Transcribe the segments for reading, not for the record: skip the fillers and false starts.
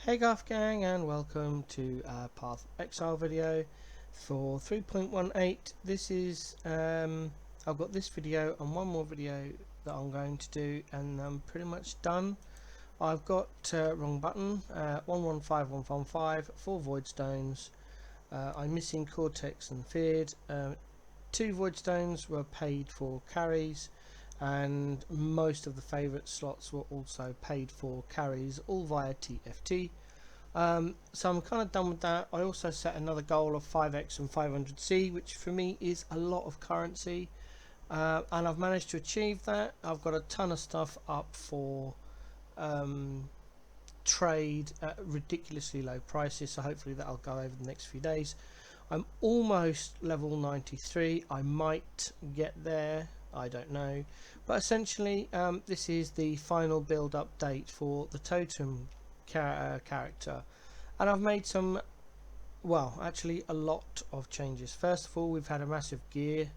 Hey Garth Gang, and welcome to Path of Exile video for 3.18. This is I've got this video and one more video that I'm going to do, and I'm pretty much done. I've got wrong button, 115115, 4 void stones. I'm missing Cortex and Feared. 2 void stones were paid for carries, and most of the favourite slots were also paid for carries, all via TFT. So I'm kind of done with that. I also set another goal of 5x and 500c, which for me is a lot of currency, and I've managed to achieve that. I've got a ton of stuff up for trade at ridiculously low prices, so hopefully that'll go over the next few days. I'm almost level 93. I might get there, I don't know, but essentially this is the final build update for the totem character, and I've made some, well, actually a lot of changes. First of all, we've had a massive gear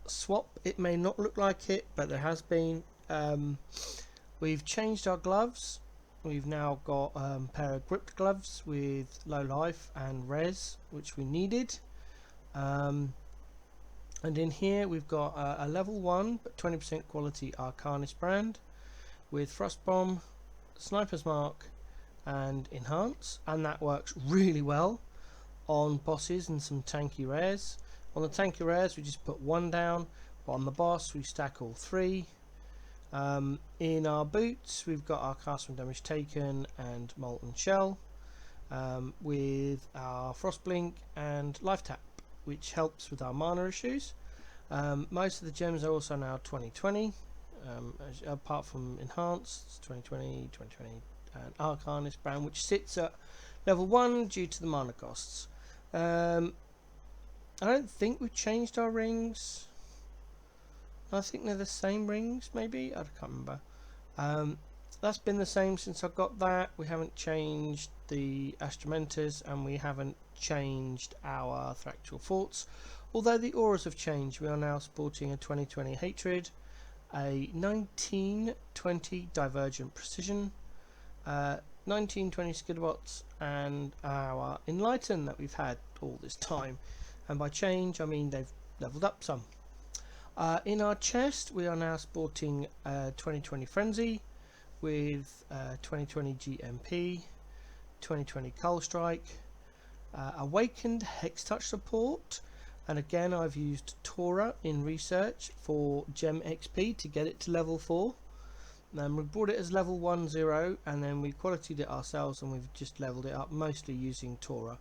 swap. It may not look like it, but there has been. We've changed our gloves. We've now got a pair of gripped gloves with low life and res, which we needed. And in here we've got a level 1 but 20% quality Arcanist brand with Frost Bomb, Sniper's Mark and Enhance, and that works really well on bosses and some tanky rares. On the tanky rares we just put 1 down, but on the boss we stack all 3. In our boots we've got our cast from damage taken and molten shell, with our frost blink and life tap, which helps with our mana issues. Most of the gems are also now 2020, apart from enhanced 2020, 2020 and Arcanist brand, which sits at level 1 due to the mana costs. I don't think we've changed our rings. I think they're the same rings, maybe? I can't remember. That's been the same since I got that. We haven't changed the Astramentas, and we haven't changed our Thractual Forts, although the auras have changed. We are now sporting a 2020 Hatred, a 1920 Divergent Precision, 1920 Skidbots, and our Enlighten that we've had all this time. And by change I mean they've leveled up some. In our chest we are now sporting 2020 Frenzy with 2020 GMP, 2020 Cull Strike, Awakened Hex Touch support, and again I've used Torah in research for Gem XP to get it to level 4. Then we brought it as level 10, and then we qualityed it ourselves, and we've just leveled it up mostly using Torah.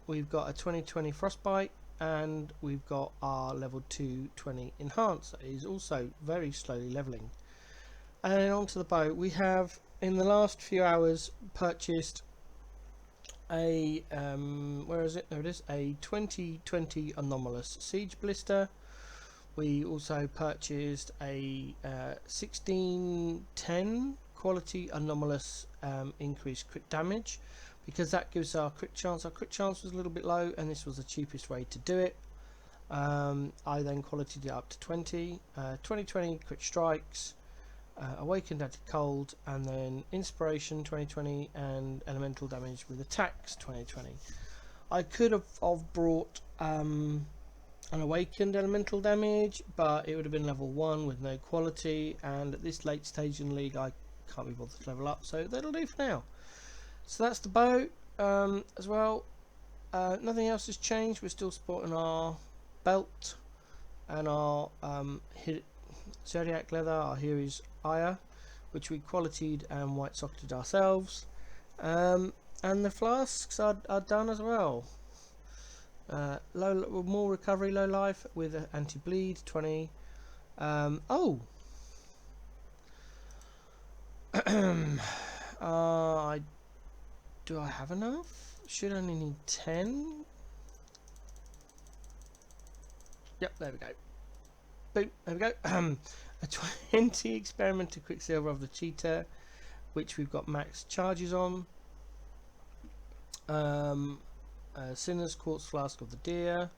We've got a 2020 Frostbite, and we've got our level 220 Enhance that is also very slowly leveling. And then onto the bow, we have in the last few hours purchased a where is it? There it is, a 2020 Anomalous Siege Balliista. We also purchased a 1610 quality Anomalous increased crit damage, because that gives our crit chance. Our crit chance was a little bit low, and this was the cheapest way to do it. I then qualityed it up to 20. 2020 crit strikes, Awakened Anti-Cold, and then Inspiration 2020 and Elemental Damage with Attacks 2020. I could have brought an Awakened Elemental Damage, but it would have been level 1 with no quality, and at this late stage in the league I can't be bothered to level up, so that'll do for now. So that's the bow as well. Nothing else has changed. We're still sporting our belt and our Zodiac leather, our Hero's Ire, which we qualityed and white socketed ourselves. And the flasks are done as well. More recovery, low life with anti-bleed 20. Do I have enough? Should only need 10. Yep, there we go. Boom, there we go. A 20 Experimental Quicksilver of the Cheetah, which we've got max charges on. Sinner's Quartz Flask of the Deer.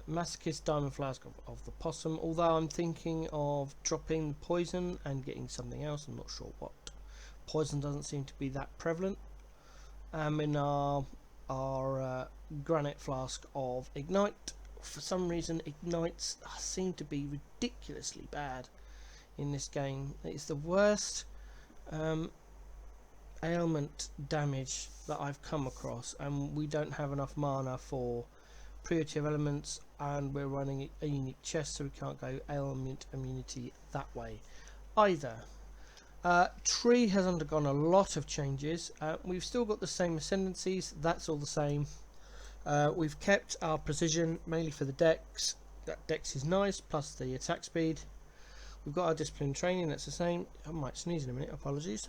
Masochist Diamond Flask of the Possum, although I'm thinking of dropping Poison and getting something else. I'm not sure what. Poison doesn't seem to be that prevalent. In our granite flask of ignite, for some reason ignites seem to be ridiculously bad in this game. It's the worst ailment damage that I've come across, and we don't have enough mana for primitive elements, and we're running a unique chest, so we can't go ailment immunity that way either. Tree has undergone a lot of changes. We've still got the same ascendancies, that's all the same. We've kept our precision mainly for the dex. That dex is nice, plus the attack speed. We've got our discipline training, that's the same. I might sneeze in a minute, apologies.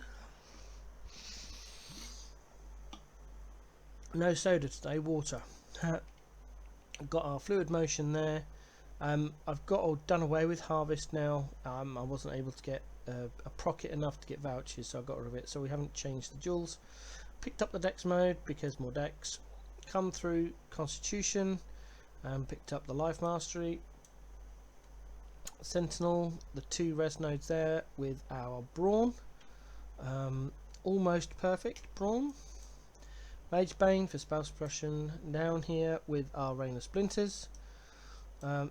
No soda today, water. Got our fluid motion there. I've got all done away with harvest now. I wasn't able to get a procket enough to get vouchers, so I got rid of it. So we haven't changed the jewels. Picked up the dex mode because more dex. Come through constitution and picked up the life mastery. Sentinel, the 2 res nodes there with our brawn. Almost perfect brawn. Mage Bane for spell suppression. Down here with our Rain of Splinters.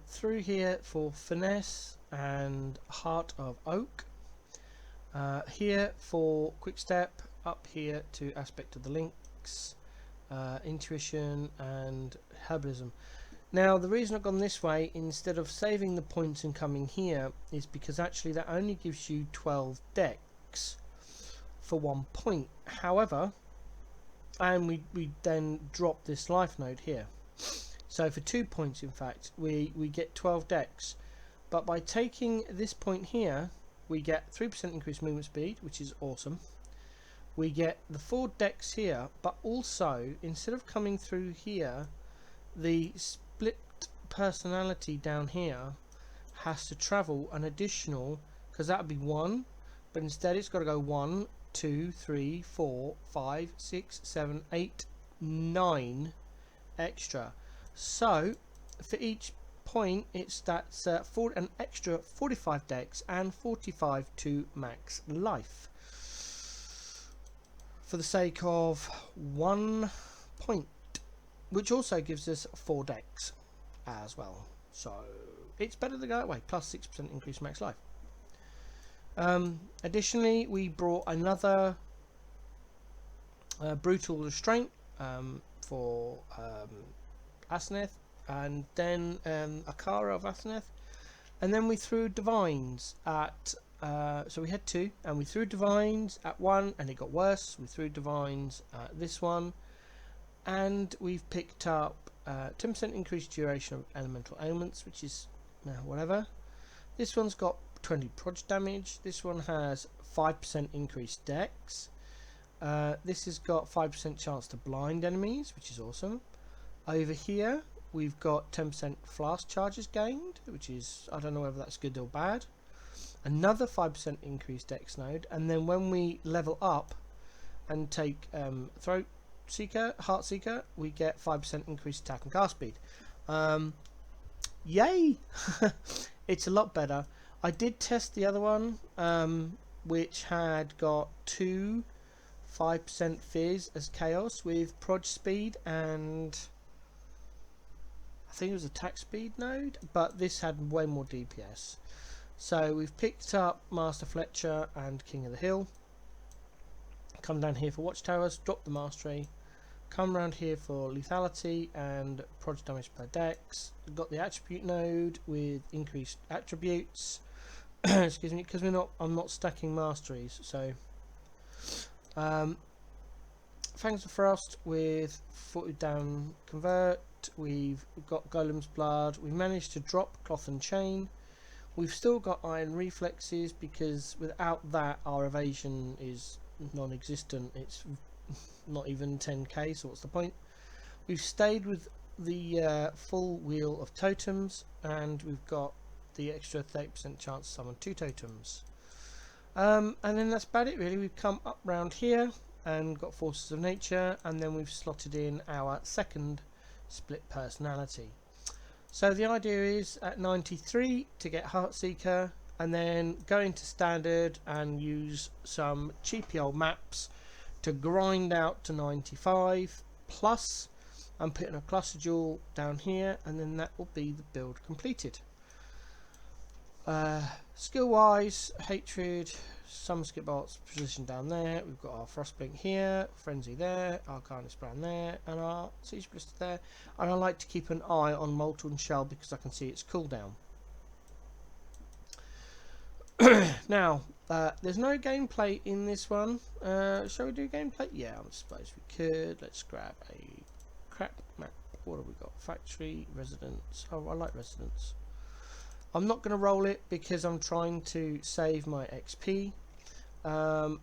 Through here for finesse and Heart of Oak. Here for quick step. Up here to aspect of the links. Intuition and herbalism. Now the reason I've gone this way instead of saving the points and coming here is because actually that only gives you 12 dex for 1 point. However, and we then drop this life node here, so for 2 points in fact we get 12 dex, but by taking this point here we get 3% increased movement speed, which is awesome. We get the 4 dex here, but also instead of coming through here, the split personality down here has to travel an additional, because that would be 1, but instead it's got to go 1, 2, 3, 4, 5, 6, 7, 8, 9 extra. So for each point that's an extra 45 dex and 45 to max life for the sake of 1 point, which also gives us 4 dex as well. So it's better to go that way, plus 6% increased max life. Additionally, we brought another brutal restraint for Aseneth, and then Akara of Aseneth, and then we threw divines at so we had 2, and we threw divines at 1 and it got worse. We threw divines at this one, and we've picked up 10% increased duration of elemental ailments, which is whatever. This one's got 20 proj damage. This one has 5% increased dex. This has got 5% chance to blind enemies, which is awesome. Over here we've got 10% flask charges gained, which is, I don't know whether that's good or bad. Another 5% increased dex node, and then when we level up and take Throat Seeker, Heart Seeker, we get 5% increased attack and cast speed. Yay! It's a lot better. I did test the other one, which had got 2 5% fizz as chaos with proj speed and I think it was attack speed node, but this had way more DPS. So we've picked up Master Fletcher and King of the Hill. Come down here for Watchtowers, drop the Mastery. Come around here for lethality and proj damage per dex. Got the attribute node with increased attributes. Excuse me, because I'm not stacking masteries. So Fangs of Frost with 40 down convert. We've got Golem's Blood. We managed to drop Cloth and Chain. We've still got Iron Reflexes because without that our evasion is non-existent. It's not even 10k, so what's the point? We've stayed with the full wheel of totems, and we've got the extra 30% chance to summon 2 totems. And then that's about it really. We've come up round here and got Forces of Nature, and then we've slotted in our second split personality. So the idea is at 93 to get Heartseeker, and then go into standard and use some cheapy old maps to grind out to 95 plus. I'm putting a cluster jewel down here, and then that will be the build completed. Skill wise, hatred, some skip bolts positioned down there. We've got our frostblink here, frenzy there, our Arcanist brand there, and our siege blister there. And I like to keep an eye on molten shell because I can see its cooldown. Now, there's no gameplay in this one. Shall we do gameplay? Yeah, I suppose we could. Let's grab a crap map. What have we got? Factory, residence. Oh, I like residence. I'm not going to roll it because I'm trying to save my XP. So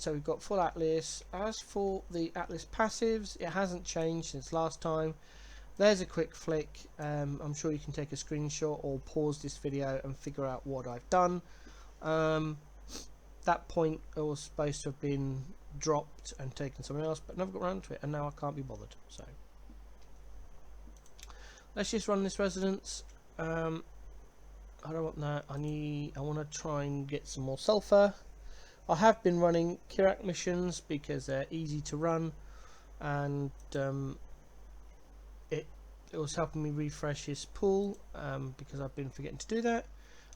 we've got full Atlas. As for the Atlas passives, it hasn't changed since last time. There's a quick flick. I'm sure you can take a screenshot or pause this video and figure out what I've done. That point it was supposed to have been dropped and taken somewhere else, but never got around to it, and now I can't be bothered. So let's just run this residence. I don't want that. I want to try and get some more sulfur. I have been running Kirak missions because they're easy to run, and it was helping me refresh his pool because I've been forgetting to do that.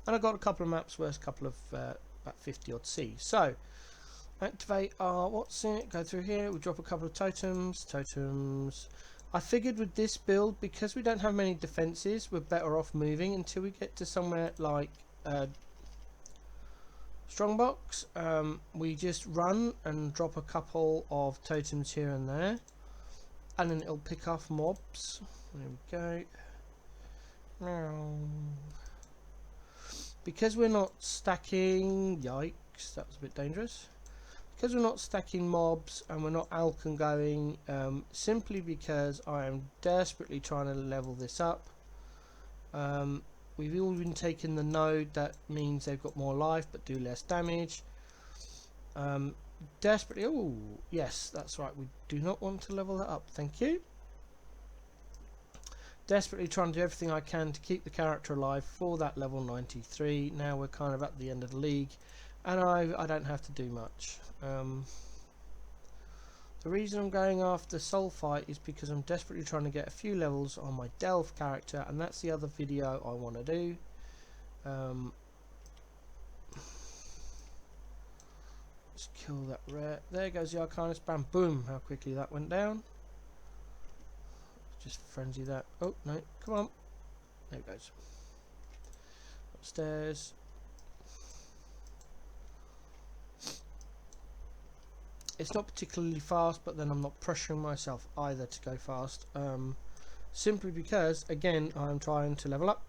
And I got a couple of maps worth a couple of about 50 odd C. So activate our what's it? Go through here. We drop a couple of totems. I figured with this build, because we don't have many defenses, we're better off moving until we get to somewhere like Strongbox. We just run and drop a couple of totems here and there, and then it'll pick off mobs. There we go. Because we're not stacking, yikes, that was a bit dangerous. Because we're not stacking mobs and we're not Alcon going, simply because I am desperately trying to level this up. We've all been taking the node, that means they've got more life but do less damage. Desperately, oh yes, that's right, we do not want to level that up, thank you. Desperately trying to do everything I can to keep the character alive for that level 93. Now we're kind of at the end of the league, and I don't have to do much. The reason I'm going after Sulfite is because I'm desperately trying to get a few levels on my Delve character, and that's the other video I want to do. Let's kill that rare. There goes the Arcanist. Bam, boom, how quickly that went down. Just frenzy that. Oh no, come on. There it goes. Upstairs. It's not particularly fast, but then I'm not pressuring myself either to go fast. Simply because, again, I'm trying to level up.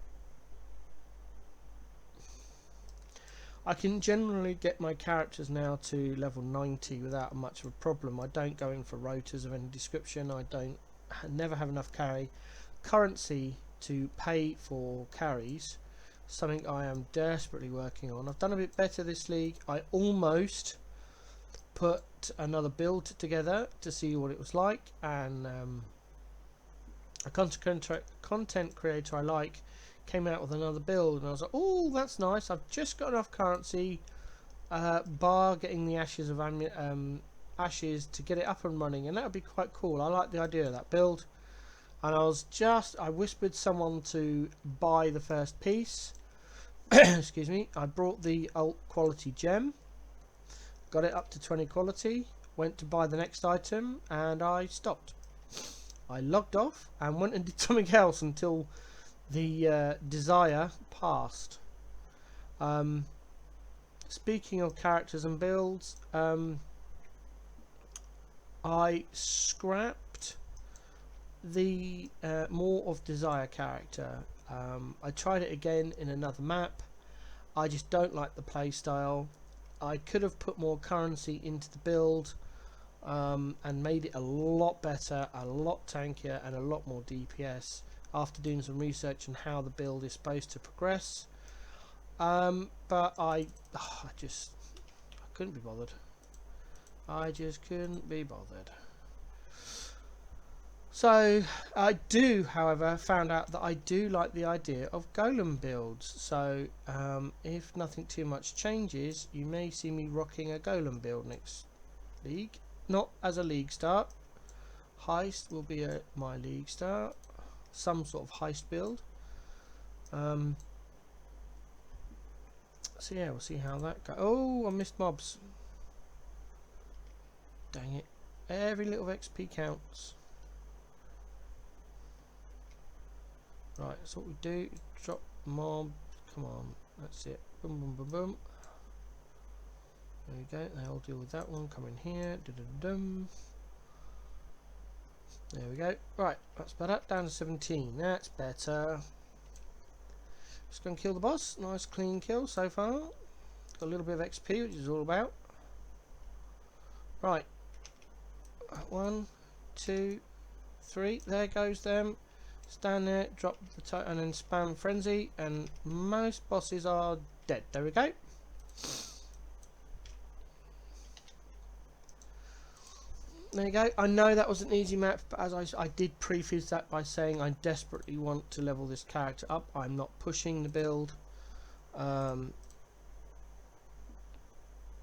I can generally get my characters now to level 90 without much of a problem. I don't go in for rotors of any description. I never have enough currency to pay for carries, something I am desperately working on. I've done a bit better this league. I almost put another build together to see what it was like, and a content creator I like came out with another build, and I was like, oh, that's nice, I've just got enough currency bar getting the ashes of ashes to get it up and running, and that would be quite cool. I like the idea of that build, and I whispered someone to buy the first piece. Excuse me. I brought the alt quality gem, got it up to 20 quality, went to buy the next item, and I stopped. I logged off and went and did something else until the desire passed. Speaking of characters and builds, I scrapped the more of desire character. I tried it again in another map. I just don't like the playstyle. I could have put more currency into the build and made it a lot better, a lot tankier, and a lot more DPS after doing some research on how the build is supposed to progress. But I couldn't be bothered. I just couldn't be bothered. So I do, however, found out that I do like the idea of golem builds. So if nothing too much changes, you may see me rocking a golem build next league. Not as a league start. Heist will be my league start. Some sort of heist build. So yeah, we'll see how that goes. Oh, I missed mobs. Dang it. Every little XP counts. Right, that's what we do. Drop mob. Come on, that's it. Boom, boom, boom, boom. There we go. They'll deal with that one. Come in here. Dum. There we go. Right, that's better. Down to 17. That's better. Just going to kill the boss. Nice clean kill so far. Got a little bit of XP, which is all about. Right. 1, 2, 3. There goes them. Stand there, drop the toe, and then spam frenzy, and most bosses are dead. There we go. There you go. I know that was an easy map, but as I did preface that by saying I desperately want to level this character up. I'm not pushing the build.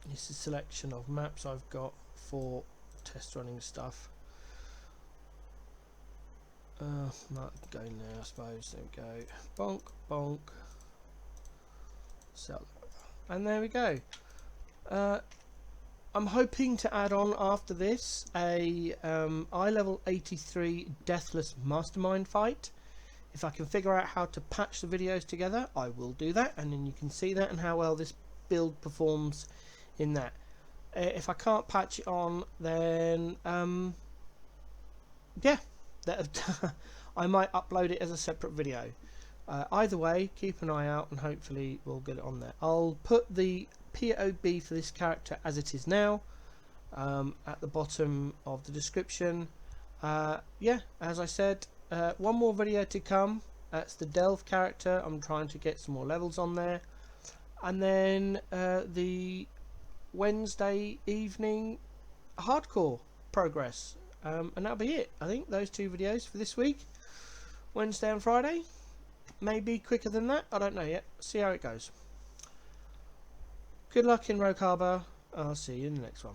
This is a selection of maps I've got for test running stuff. Might go in there, I suppose. There we go. Bonk, bonk. So, and there we go. I'm hoping to add on after this a eye level 83 deathless mastermind fight. If I can figure out how to patch the videos together, I will do that, and then you can see that and how well this build performs in that. If I can't patch it on, then yeah. I might upload it as a separate video. Either way, keep an eye out and hopefully we'll get it on there. I'll put the POB for this character as it is now at the bottom of the description. Yeah, as I said, one more video to come. That's the Delve character. I'm trying to get some more levels on there. And then the Wednesday evening hardcore progress. And that'll be it. I think those 2 videos for this week, Wednesday and Friday. Maybe quicker than that, I don't know yet. See how it goes. Good luck in Rogue Harbour. I'll see you in the next one.